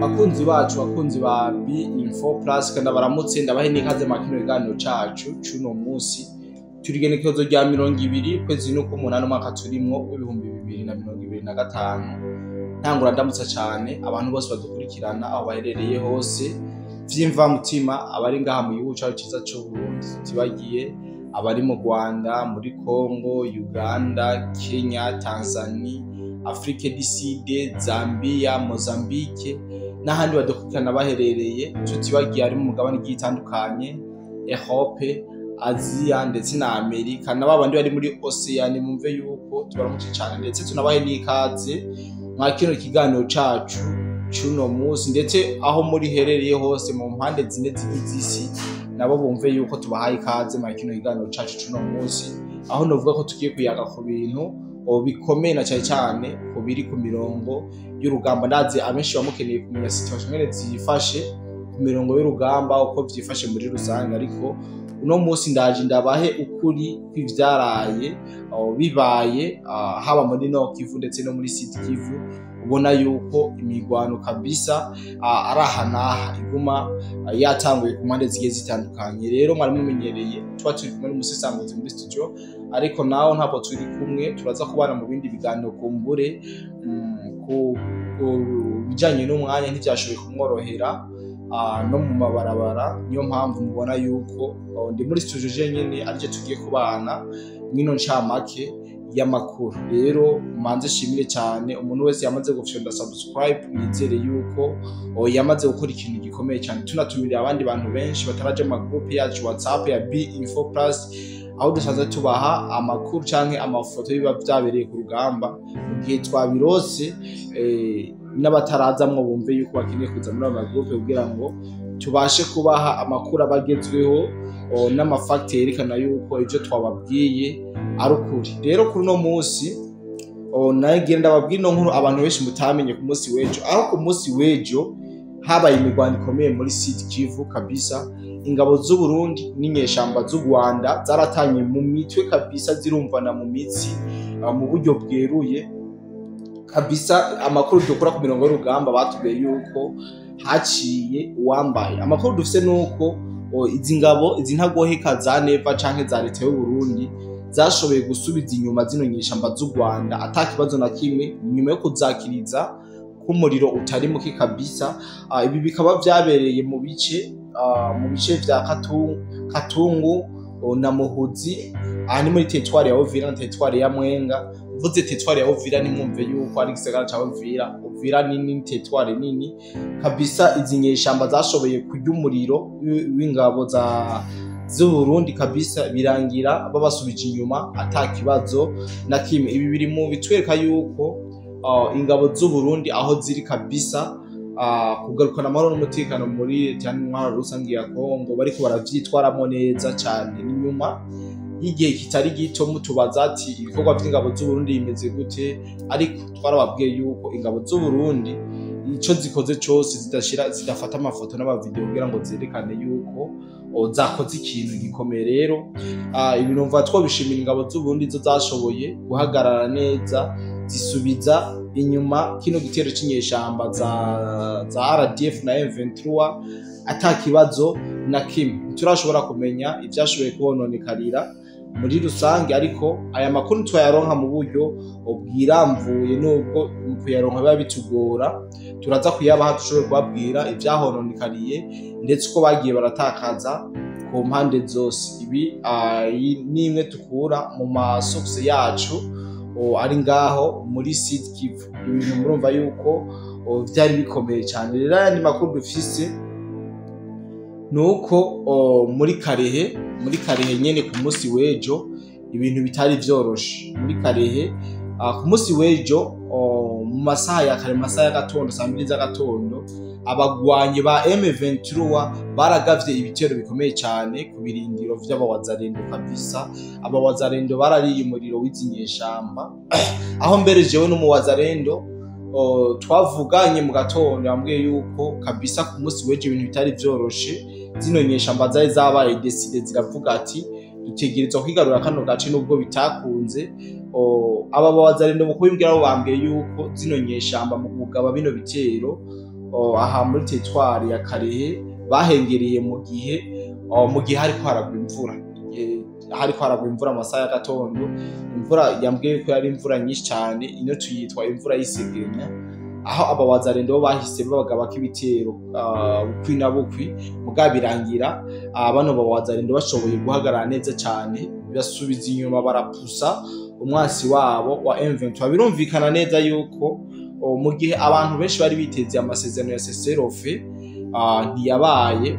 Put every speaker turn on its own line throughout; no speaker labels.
bakunzi bacu bakunzi ba B-Info Plus kandi baramutse ndabahe n'ikaze makino iganiro cacu cuno munsi turigenekezo rya 20 kwezi nuko 8 mwaka turimwo w'ibihumbi 2025 ntangura ndamutsa cyane abantu bose badukurikirana aho baherereye hose vyimva mutima abari ngaha mu gihugu cyacu ciza cyo Burundi tibagiye abari mu Rwanda muri Congo Uganda Kenya Tanzania Afrique du Sud Zambia Mozambique n'ahandi badukurikirana baherereye tutibagiye ari mu mugabane gitandukanye Europe Asia ndetse na Amerika n'abandi bari muri Oceania mumve yuko tubaramutse cyane ndetse tunabahe n'ikaze mwakino kiganiro cacu cuno munsi ndetse aho muri herereye hose mu mpande zine z'isi nabo bumve yuko tubahaye ikaze mwakino kiganiro cacu cuno munsi aho novuga ko tugiye kuyaga ku bintu bikomeye na cyane ko biri ku mirongo y'urugamba ndazi abenshi bamukeneye kumenya situation ngene zifashe ku mirongo y'urugamba uko vyifashe muri rusange ariko uno munsi ndaje ndabahe ukuri kwivyaraye bibaye haba muri no Kivu ndetse no muri Sud Kivu ubona yuko imigwano kabisa arahanaha iguma yatanguye ku mpande zigiye zitandukanye rero mwari mumenyereye twa turi kumwe n'umusesanguzi muri studio ariko naho ntabwo turi kumwe turaza kubana mu bindi biganiro kumbure ku bijanye n'umwanya ntivyashoboye kumworohera no mu mabarabara niyo mpamvu mubona yuko ndi muri studio jenyene aricyo tugiye kubana mwino ncamake y'amakuru rero manze shimire cyane umuntu wese yamaze gufyonda subscribe nizere yuko yamaze gukora ikintu gikomeye cyane tunatumira abandi bantu benshi bataraje mu group yacu WhatsApp ya B-Info Plus aho dusanzwe tubaha amakuru canke amafoto biba byabereye ku rugamba mu gihe twabirose n'abatarazamwe bumve yuko bakeneye kuza muri aba group kugira ngo tubashe kubaha amakuru abagezweho n'amafacteurs kana yuko ivyo twababwiye ari ukuri rero kuri no munsi nagenda babwira no nkuru abantu benshi mutamenye ku munsi wejo aho ku munsi wejo habaye imigwano ikomeye muri Sud Kivu kabisa ingabo z'u Burundi n'inyeshamba z'u Rwanda zaratanye mu mitwe kabisa zirumvana mu mitsi mu buryo bweruye kabisa amakuru dukora ku mirongo y'urugamba batubwiye yuko haciye uwambaye amakuru dufise nuko izi ngabo izi ntagoheka za neva canke za leta y'u Burundi zashoboye gusubiza inyuma zino nyeshamba z'u Rwanda atakibazo na kimwe nyuma yo kuzakiriza k'umuriro utari muke kabisa ibi bikaba vyabereye mu bice vya Katungu na Muhuzi ni muri territoire ya Uvira na territoire ya Mwenga vuze territoire ya Uvira ni mwumve yuko ari gisagara ca Uvira nini territoire nini kabisa izi nyeshamba zashoboye kurya umuriro w'ingabo z'u Burundi kabisa birangira babasubije inyuma atakibazo na kimwe ibi biri mu bitwereka yuko ingabo z'u Burundi aho ziri kabisa kugarukana amahoro n'umutekano muri Tanzania rusangi ya Kongo bariko baravyitwaramo neza cyane n'inyuma y'igihe kitari gito mutubaza ati ibikorwa by'ingabo z'u Burundi bimeze gute ariko twarababwiye yuko ingabo z'u Burundi ico zikoze cyose zidafata amafoto n'abavideo kugira ngo zerekane yuko zakoze ikintu gikomeye rero ibintu mva twabishimira ingabo z'u Burundi zo zashoboye guhagarara neza zisubiza inyuma kino gitero cy'inyeshamba za RDF na M23 atakibazo na kimwe turashobora kumenya ivyashoboye kubononekarira muri rusange ariko aya makuru twayaronka mu buryo bwiramvuye nubwo kuyaronka biba bitugora turaza kuyabaha dushobore kubabwira ivyahononekariye ndetse uko bagiye baratakaza ku mpande zose ibi nimwe tukura mu masource yacu ari ngaho muri Sud Kivu ibintu murumva yuko vyari bikomeye cyane rero andi makuru dufise nuko muri Karehe nyene ku munsi wejo ibintu bitari vyoroshe muri Karehe ku munsi wejo mu masaha ya kare masaha ya gatondo saa 2 z'agatondo abagwanye ba M23 baragavye ibitero bikomeye cyane ku birindiro vy'abawazarendo kabisa abawazarendo barariye umuriro w'izinyeshamba aho mbere jewe n'umuwazarendo twavuganye mu gatondo yambwiye yuko kabisa ku munsi wejo ibintu bitari vyoroshe zino nyeshamba zari zabaye decide ziravuga ati dutegerezwa kwigarura kano gace nubwo bitakunze aba bawazarendo mu kubimbwira abo bambwiye yuko zino nyeshamba mu kugaba bino bitero aha muri teritwari ya Karehe bahengereye mu gihe hariko haragwa imvura, hariko haragwa imvura amasaha ya gatondo. Imvura yambwiye ko yari imvura nyinshi cyane, ino tuyitwa imvura y'isegenya, aho abawazarendo bo bahise babagabako ibitero bukwi na bukwi. Mugabo birangira bano bawazarendo bashoboye guhagarara neza cyane, basubiza inyuma barapusa umwasi wabo wa M23. Birumvikana neza yuko mu gihe abantu benshi bari biteze amasezerano ya cessez-le-feu ntiyabaye,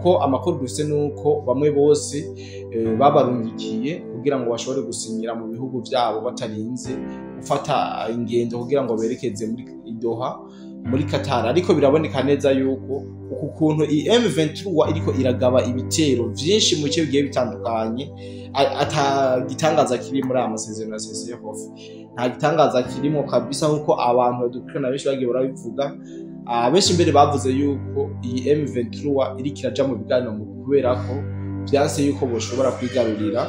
ko amakuru dufise nuko bamwe bose babarungikiye kugira ngo bashobore gusinyira mu bihugu byabo batarinze gufata ingendo kugira ngo berekeze muri Doha muri Qatar. Ariko biraboneka neza yuko uku kuntu M23 iriko iragaba ibitero vyinshi mu bice bigiye bitandukanye, atagitangaza kiri muri amasezerano ya cessez-le-feu. Nta gitangaza kirimo kabisa, nkuko abantu badukurana benshi bagiye barabivuga. Benshi mbere bavuze yuko iyi M23 iri kiraja mu biganiro kubera ko byanse yuko boshobora kwigarurira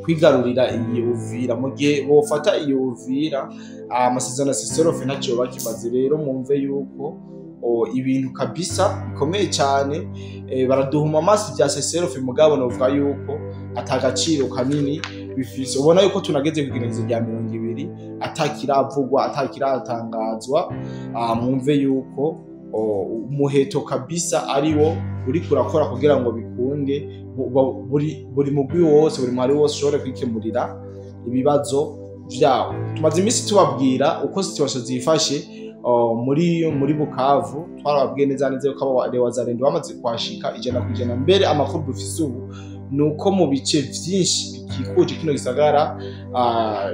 iyi Uvira. Mu gihe bofata iyi Uvira, amasezerano ya cessez-le-feu ntacyo bakimaze. Rero mumve yuko ibintu kabisa bikomeye cyane, baraduhuma amaso bya cessez-le-feu, mugabo novuga yuko atagaciro kanini bifise. Ubona yuko tunageze ku kigereranyo rya 20 atakiravugwa, atakiratangazwa. Mumve yuko umuheto kabisa ariwo uri kurakora kugira ngo bikunde buri mugwi wose, buri mwari wose ushobore kwikemurira ibibazo vyawo. Tumaze iminsi tubabwira uko situation zifashe muri Bukavu. Twarababwiye neza yuko abawazarendo bamaze kwashika 100%. Mbere amakuru dufise ubu nuko mu bice vyinshi bikikuje kino gisagara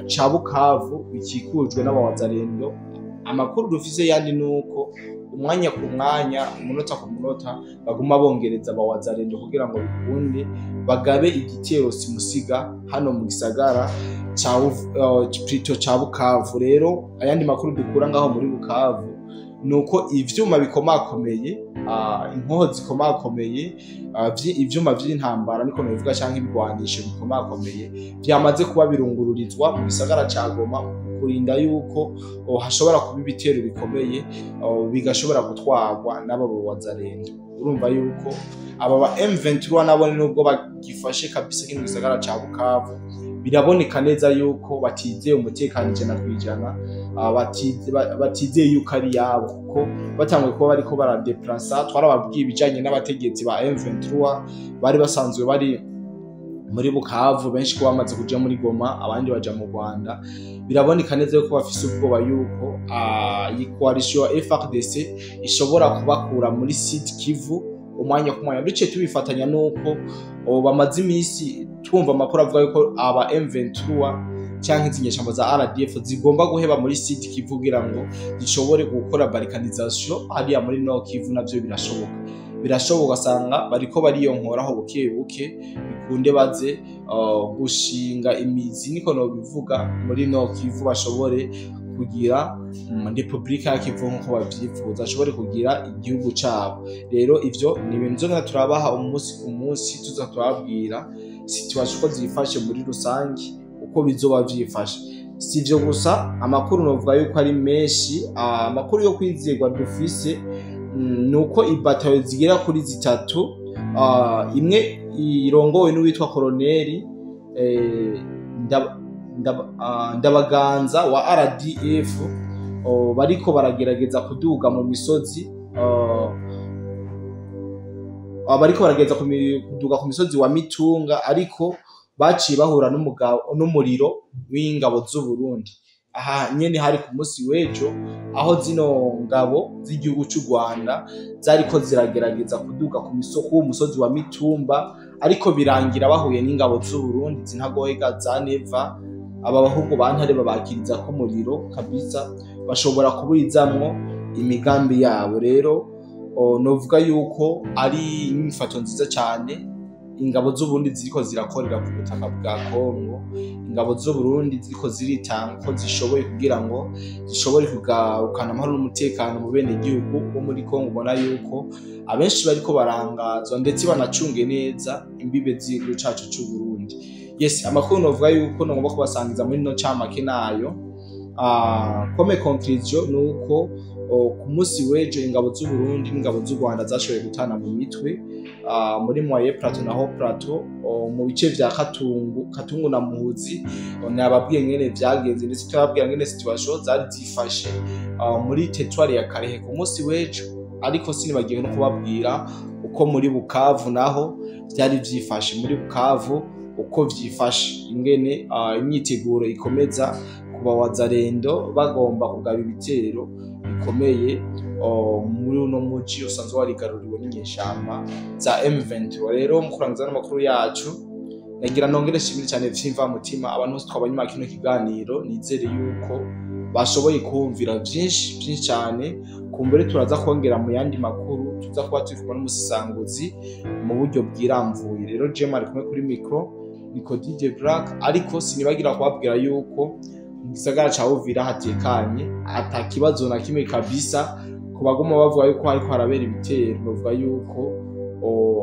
ca Bukavu bikikujwe n'abawazarendo. Amakuru dufise yandi nuko umwanya ku mwanya, umunota ku munota baguma bongereza abawazarendo kugira ngo bikunde bagabe igitero simusiga hano mu gisagara ca Bukavu. Rero ayandi makuru dukura ngaho muri Bukavu nuko ivyuma bikomakomeye, inkoho zikomakomeye, ivyuma vy'intambara niko novuga canke ibirwanisho bikomakomeye byamaze kuba birungururizwa mu gisagara ca Goma, kurinda yuko hashobora kuba ibitero bikomeye bigashobora gutwarwa n'abo bawazarendo. Urumva yuko aba ba M23 nabo nubwo bagifashe kabisa kino gisagara ca Bukavu, biraboneka neza yuko batizeye umutekano 100%, batizeye yuko ari yabo, kuko batangwe kuba bariko baradeplasa. Twarababwiye ibijanye n'abategetsi ba M23 bari basanzwe bari muri Bukavu, benshi ko bamaze kuja muri Goma, abandi baja mu Rwanda. Biraboneka neza yuko bafise ubwoba yuko iyi coalition ya FDNB ishobora kubakura muri Sud Kivu umwanya ku mwanya. Duce tubifatanya nuko bamaze iminsi twumva amakuru avuga yuko aba M23 canke izinyeshamba za RDF zigomba guheba muri Sud Kivu kugira ngo zishobore gukora balkanisation hariya muri Nord Kivu. Navyo birashoboka sanga bariko bariyonkoraho buke buke, bikunde baze gushinga imizi, niko no bivuga, muri Nord Kivu bashobore kugira Republika ya Kivu nkuko bavyifuza, ashobore kugira igihugu cabo. Rero ivyo ni ibintu nzongera turabaha umunsi ku munsi, tuza turababwira situation uko zifashe muri rusangi, uko bizoba vyifashe. Sivyo gusa, amakuru novuga yuko ari menshi. Amakuru yo kwizerwa dufise nuko ibatayo zigera kuri 3, imwe irongowe n'uwitwa Koloneli Ndabaganza wa RDF, bariko baragerageza kuduga mu misozi, bariko baragerageza kuduga ku misozi wa Mitunga, ariko baciye bahura n'umuriro w'ingabo z'u Burundi. Aha nyene hari ku munsi w'ejo, aho zino ngabo z'igihugu cy'u Rwanda zariko ziragerageza kuduga ku musozi wa Mitumba, ariko birangira bahuye n'ingabo z'u Burundi zintagohega za Neva. Aba bahungu bantare babakiriza ko umuriro kabisa, bashobora kuburizamwo imigambi yabo. Rero novuga yuko ari imifato nziza cyane ingabo z'u Burundi ziriko zirakorera ku butaka bwa Kongo. Ingabo z'u Burundi ziriko ziritanga ko zishoboye kugira ngo zishobore kugarukana amahoro n'umutekano mu bene gihugu bo muri Kongo. Ubona yuko abenshi bariko barangazwa ndetse banacunge neza imbibe z'igihugu cacu cy'u Burundi. Yes, amakuru novuga yuko ngomba kubasangiza muri no camake nayo. Comme conclusion nuko ku munsi w'ejo ingabo z'u Burundi n'ingabo z'u Rwanda zashoboye gutana mu mitwe muri moye plateau naho plateau mu bice vya Katungu na Muhuzi. Nababwiye ngene vyagenze ndetse twababwira ngene situation zari zifashe muri territoire ya Karehe ku munsi w'ejo, ariko sinibagiye no kubabwira uko muri Bukavu naho byari vyifashe. Muri Bukavu uko vyifashe ingene imyiteguro ikomeza kuba wazarendo bagomba kugaba ibitero bikomeye muri uno muci usanzwe warigaruriwe n'inyeshamba za M23. Rero mu kurangiza n'amakuru yacu nagira nongere shimire cyane vyimva mutima abantu bose twabanyuma kino kiganiro, nizere yuko bashoboye kumvira byinshi cyane. Kumbere turaza kongera mu yandi makuru, tuza kuba turi kumwe n'umusisanguzi mu buryo bwiramvuye. Rero Jema ari kumwe kuri micro niko DJ Black, ariko sinibagira kubabwira yuko mu gisagara ca Uvira hatekanye, ata kibazo na kimwe kabisa. Kubagoma bavuga yuko hariko harabera ibitero, bavuga yuko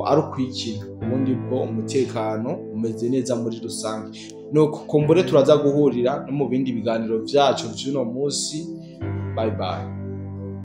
ari ukwikina, ubundi bwo umutekano umeze neza muri rusange. Nuko kumbure turaza guhurira no mu bindi biganiro vyacu vy'uno musi. Bye bye.